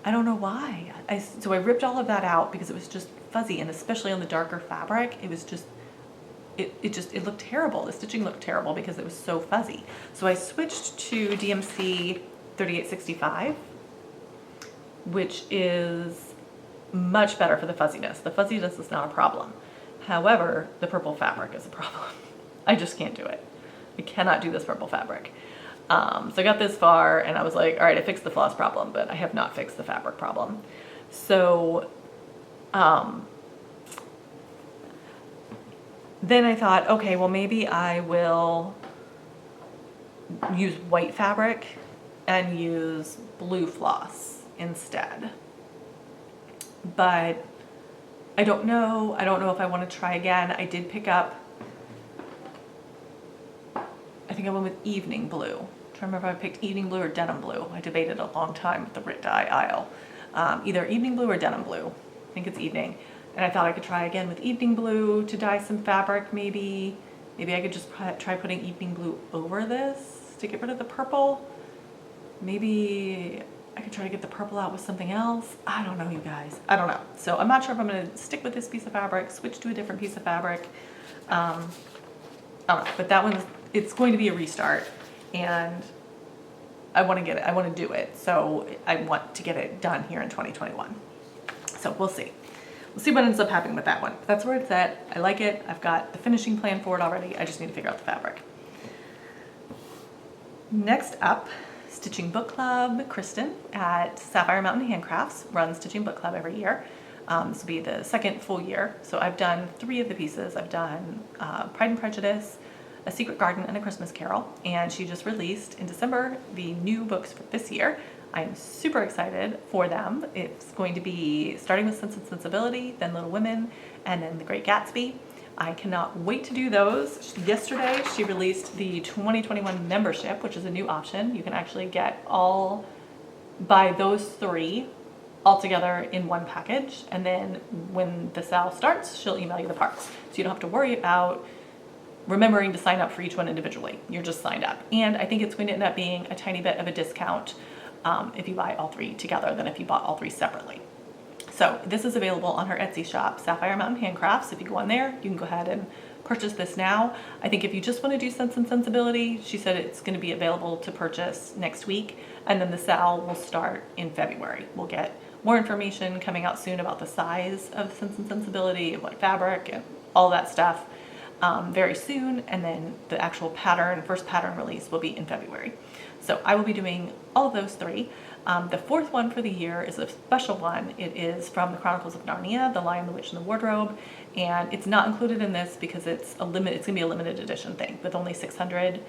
I don't know why. So I ripped all of that out because it was just fuzzy, and especially on the darker fabric, it was just, it looked terrible. The stitching looked terrible because it was so fuzzy. So I switched to DMC 3865, which is much better for the fuzziness. The fuzziness is not a problem. However, the purple fabric is a problem. I just can't do it. I cannot do this purple fabric. So I got this far and I was like, all right, I fixed the floss problem, but I have not fixed the fabric problem. So then I thought, okay, well maybe I will use white fabric and use blue floss instead. But I don't know if I want to try again. I did pick up, I think I went with evening blue. I'm trying to remember if I picked evening blue or denim blue. I debated a long time at the Rit Dye aisle. Either evening blue or denim blue. I think it's evening. And I thought I could try again with evening blue to dye some fabric maybe. Maybe I could just try putting evening blue over this to get rid of the purple. Maybe I could try to get the purple out with something else. I don't know, you guys. I don't know. So I'm not sure if I'm going to stick with this piece of fabric, switch to a different piece of fabric. I don't know. But that one, it's going to be a restart. And I want to get it. I want to do it. So I want to get it done here in 2021. So we'll see. We'll see what ends up happening with that one. But that's where it's at. I like it. I've got the finishing plan for it already. I just need to figure out the fabric. Next up, Stitching Book Club. Kristen at Sapphire Mountain Handcrafts runs Stitching Book Club every year. This will be the second full year. So I've done 3 of the pieces. I've done Pride and Prejudice, A Secret Garden, and A Christmas Carol. And she just released in December the new books for this year. I'm super excited for them. It's going to be starting with Sense and Sensibility, then Little Women, and then The Great Gatsby. I cannot wait to do those. Yesterday, she released the 2021 membership, which is a new option. You can actually get buy those 3 all together in one package. And then when the sale starts, she'll email you the parts. So you don't have to worry about remembering to sign up for each one individually. You're just signed up. And I think it's going to end up being a tiny bit of a discount if you buy all 3 together than if you bought all 3 separately. So this is available on her Etsy shop, Sapphire Mountain Handcrafts. If you go on there, you can go ahead and purchase this now. I think if you just want to do Sense and Sensibility, she said it's going to be available to purchase next week, and then the sale will start in February. We'll get more information coming out soon about the size of Sense and Sensibility, and what fabric, and all that stuff very soon, and then the actual first pattern release will be in February. So I will be doing all of those 3. The 4th one for the year is a special one. It is from the Chronicles of Narnia, The Lion, the Witch, and the Wardrobe, and it's not included in this because it's going to be a limited edition thing with only 600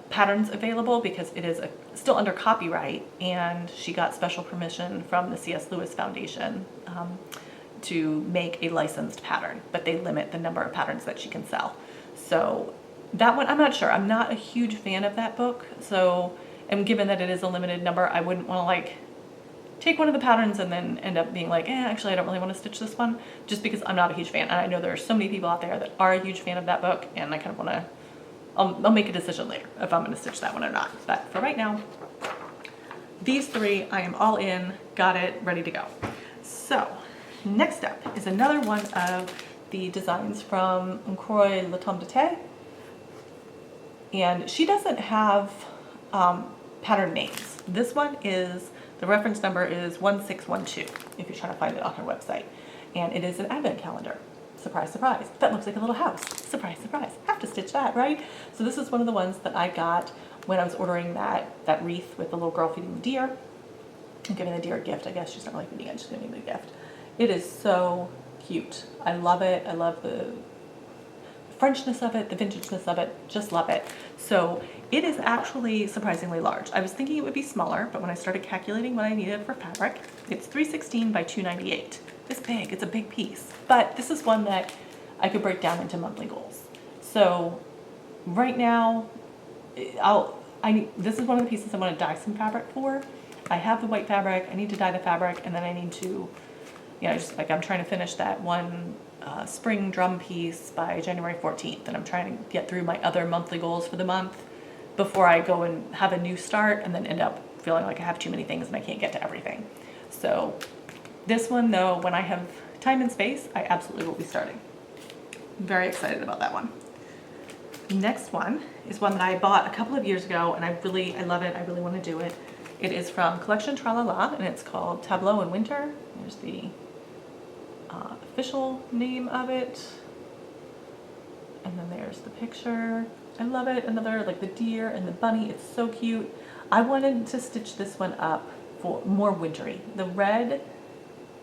patterns available because it is still under copyright, and she got special permission from the C.S. Lewis Foundation to make a licensed pattern, but they limit the number of patterns that she can sell. So that one, I'm not sure. I'm not a huge fan of that book. So, and given that it is a limited number, I wouldn't want to take one of the patterns and then end up being like, actually, I don't really want to stitch this one, just because I'm not a huge fan. And I know there are so many people out there that are a huge fan of that book, and I kind of want to, I'll make a decision later if I'm going to stitch that one or not. But for right now, these 3, I am all in, got it, ready to go. So next up is another one of the designs from Croix Le Tombe d'Ete. And she doesn't have pattern names. This one is, the reference number is 1612, if you're trying to find it on her website. And it is an advent calendar. Surprise, surprise. That looks like a little house. Surprise, surprise. Have to stitch that, right? So this is one of the ones that I got when I was ordering that wreath with the little girl feeding the deer. I'm giving the deer a gift, I guess. She's not really feeding it, she's giving me the gift. It is so cute. I love it. I love the Frenchness of it, the vintageness of it, just love it. So it is actually surprisingly large. I was thinking it would be smaller, but when I started calculating what I needed for fabric, it's 316 by 298. It's big, it's a big piece. But this is one that I could break down into monthly goals. So right now, this is one of the pieces I want to dye some fabric for. I have the white fabric, I need to dye the fabric, and then I need to, I'm trying to finish that one spring drum piece by January 14th, and I'm trying to get through my other monthly goals for the month before I go and have a new start and then end up feeling like I have too many things and I can't get to everything. So this one, though, when I have time and space, I absolutely will be starting. I'm very excited about that one. Next one is one that I bought a couple of years ago, and I love it. I really want to do it. It is from Collection Tralala, and it's called Tableau in Winter. There's the official name of it, and then there's the picture. I love it. Another, like the deer and the bunny, it's so cute. I wanted to stitch this one up for more wintry. The red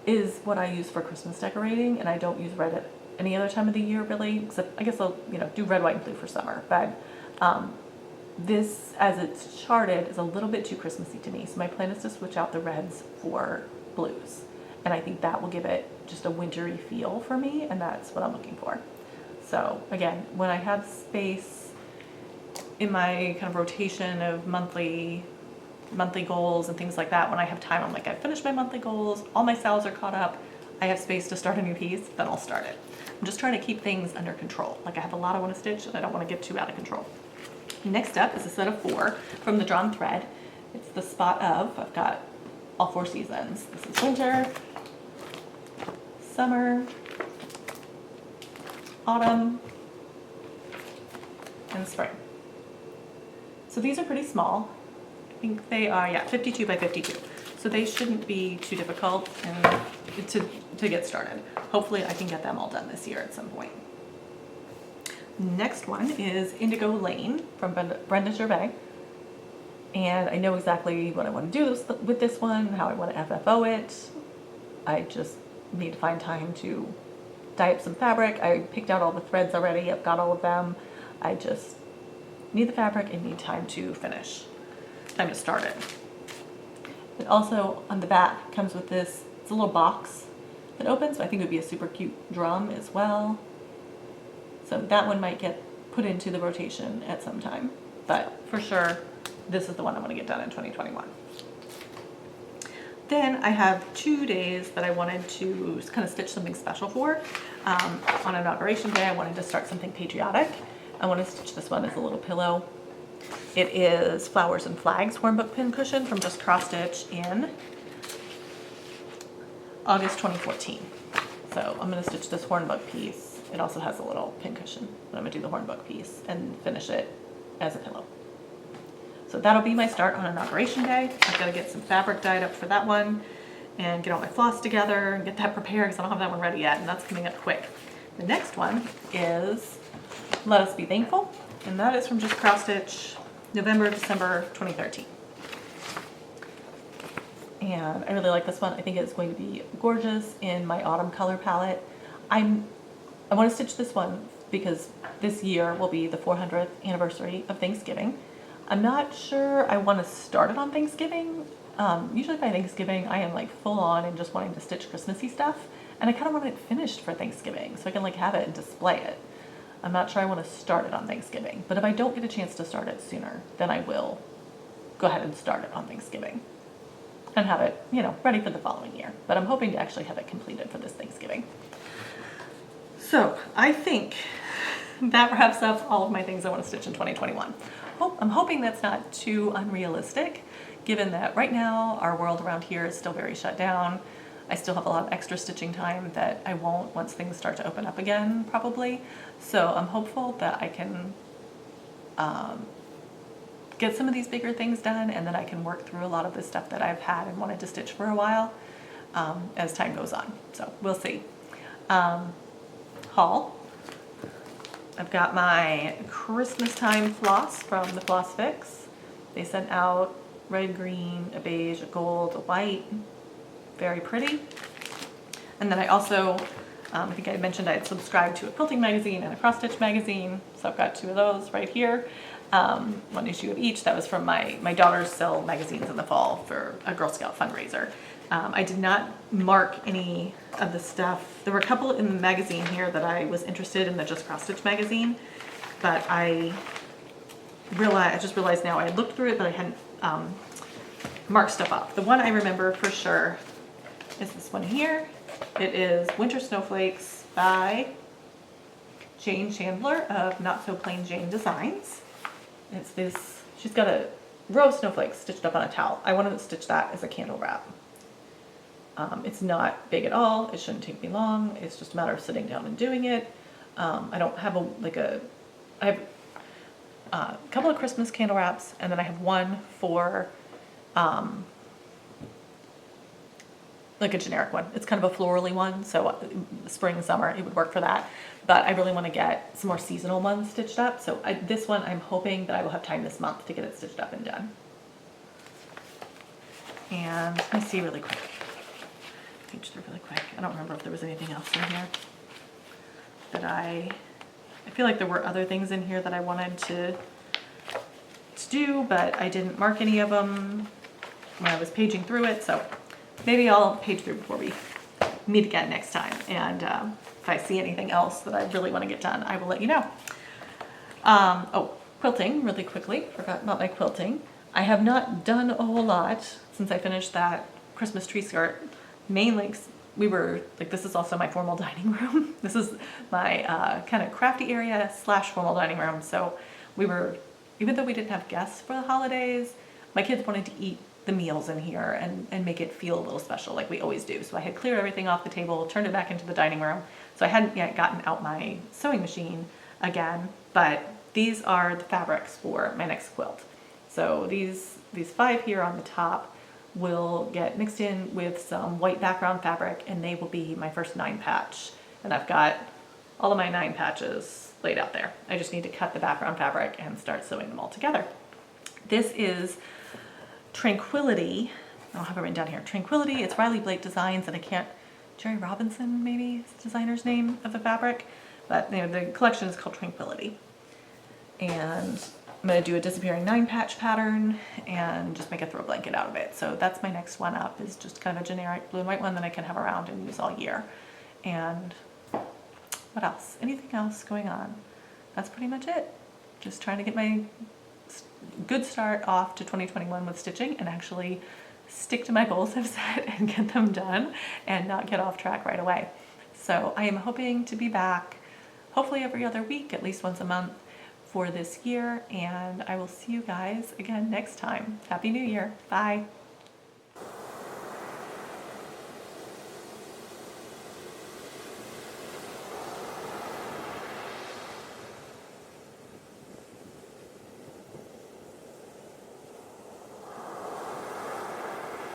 is what I use for Christmas decorating, and I don't use red at any other time of the year really, except I guess I'll do red, white, and blue for summer. But this, as it's charted, is a little bit too Christmassy to me, so my plan is to switch out the reds for blues, and I think that will give it just a wintry feel for me, and that's what I'm looking for. So again, when I have space in my kind of rotation of monthly goals and things like that, when I have time, I'm like, I've finished my monthly goals, all my sales are caught up, I have space to start a new piece, then I'll start it. I'm just trying to keep things under control. Like I have a lot I want to stitch and I don't want to get too out of control. Next up is a set of 4 from the Drawn Thread. It's the Spot Of. I've got all 4 seasons. This is winter, summer, autumn, and spring. So these are pretty small. I think they are, yeah, 52 by 52. So they shouldn't be too difficult and to get started. Hopefully I can get them all done this year at some point. Next one is Indigo Lane from Brenda Gervais. And I know exactly what I want to do with this one, how I want to FFO it. I just need to find time to dye up some fabric. I picked out all the threads already. I've got all of them. I just need the fabric and need time to finish. Time to start it. It also on the back comes with this, it's a little box that opens, so I think it would be a super cute drum as well. So that one might get put into the rotation at some time, but for sure, this is the one I want to get done in 2021. Then I have 2 days that I wanted to kind of stitch something special for. On Inauguration Day, I wanted to start something patriotic. I want to stitch this one as a little pillow. It is Flowers and Flags Hornbook Pin Cushion from Just Cross Stitch in August 2014. So I'm going to stitch this hornbook piece. It also has a little pin cushion, but I'm going to do the hornbook piece and finish it as a pillow. So that'll be my start on Inauguration Day. I've got to get some fabric dyed up for that one and get all my floss together and get that prepared because I don't have that one ready yet, and that's coming up quick. The next one is Let Us Be Thankful, and that is from Just Cross Stitch, November, December 2013. And I really like this one. I think it's going to be gorgeous in my autumn color palette. I want to stitch this one because this year will be the 400th anniversary of Thanksgiving. I'm not sure I want to start it on Thanksgiving. Usually by Thanksgiving I am like full on and just wanting to stitch Christmassy stuff, and I kind of want it finished for Thanksgiving so I can like have it and display it. I'm not sure I want to start it on Thanksgiving, but if I don't get a chance to start it sooner, then I will go ahead and start it on Thanksgiving and have it, you know, ready for the following year. But I'm hoping to actually have it completed for this Thanksgiving. So I think that wraps up all of my things I want to stitch in 2021. I'm hoping that's not too unrealistic, given that right now our world around here is still very shut down. I still have a lot of extra stitching time that I won't once things start to open up again, probably. So I'm hopeful that I can get some of these bigger things done, and then I can work through a lot of the stuff that I've had and wanted to stitch for a while as time goes on. So we'll see. Haul. I've got my Christmas time floss from the Floss Fix. They sent out red, green, a beige, a gold, a white. Very pretty. And then I also, I think I mentioned I had subscribed to a Quilting Magazine and a Cross Stitch Magazine. So I've got 2 of those right here. 1 issue of each. That was from my daughters sell magazines in the fall for a Girl Scout fundraiser. I did not mark any of the stuff. There were a couple in the magazine here that I was interested in, the Just Cross Stitch magazine, but I just realized now I had looked through it, but I hadn't marked stuff up. The one I remember for sure is this one here. It is Winter Snowflakes by Jane Chandler of Not So Plain Jane Designs. It's this, she's got a row of snowflakes stitched up on a towel. I wanted to stitch that as a candle wrap. It's not big at all. It shouldn't take me long. It's just a matter of sitting down and doing it. I don't have I have a couple of Christmas candle wraps, and then I have one for like a generic one. It's kind of a florally one, so spring, summer, it would work for that. But I really want to get some more seasonal ones stitched up. So this one, I'm hoping that I will have time this month to get it stitched up and done. And let me see really quick. Page through really quick. I don't remember if there was anything else in here that I feel like there were other things in here that I wanted to do, but I didn't mark any of them when I was paging through it. So maybe I'll page through before we meet again next time. And if I see anything else that I really want to get done, I will let you know. Oh, quilting, really quickly. Forgot about my quilting. I have not done a whole lot since I finished that Christmas tree skirt. Mainly, this is also my formal dining room. This is my kind of crafty area / formal dining room. So even though we didn't have guests for the holidays, my kids wanted to eat the meals in here and make it feel a little special like we always do. So I had cleared everything off the table, turned it back into the dining room. So I hadn't yet gotten out my sewing machine again, but these are the fabrics for my next quilt. So these 5 here on the top will get mixed in with some white background fabric, and they will be my first 9 patch. And I've got all of my 9 patches laid out there. I just need to cut the background fabric and start sewing them all together. This is Tranquility. I don't have it written down here. Tranquility. It's Riley Blake Designs, and Jerry Robinson maybe is the designer's name of the fabric, but the collection is called Tranquility. And I'm going to do a disappearing 9 patch pattern and just make a throw blanket out of it. So that's my next one up, is just kind of a generic blue and white one that I can have around and use all year. And what else? Anything else going on? That's pretty much it. Just trying to get my good start off to 2021 with stitching and actually stick to my goals I've set and get them done and not get off track right away. So I am hoping to be back hopefully every other week, at least once a month for this year, and I will see you guys again next time. Happy New Year. Bye.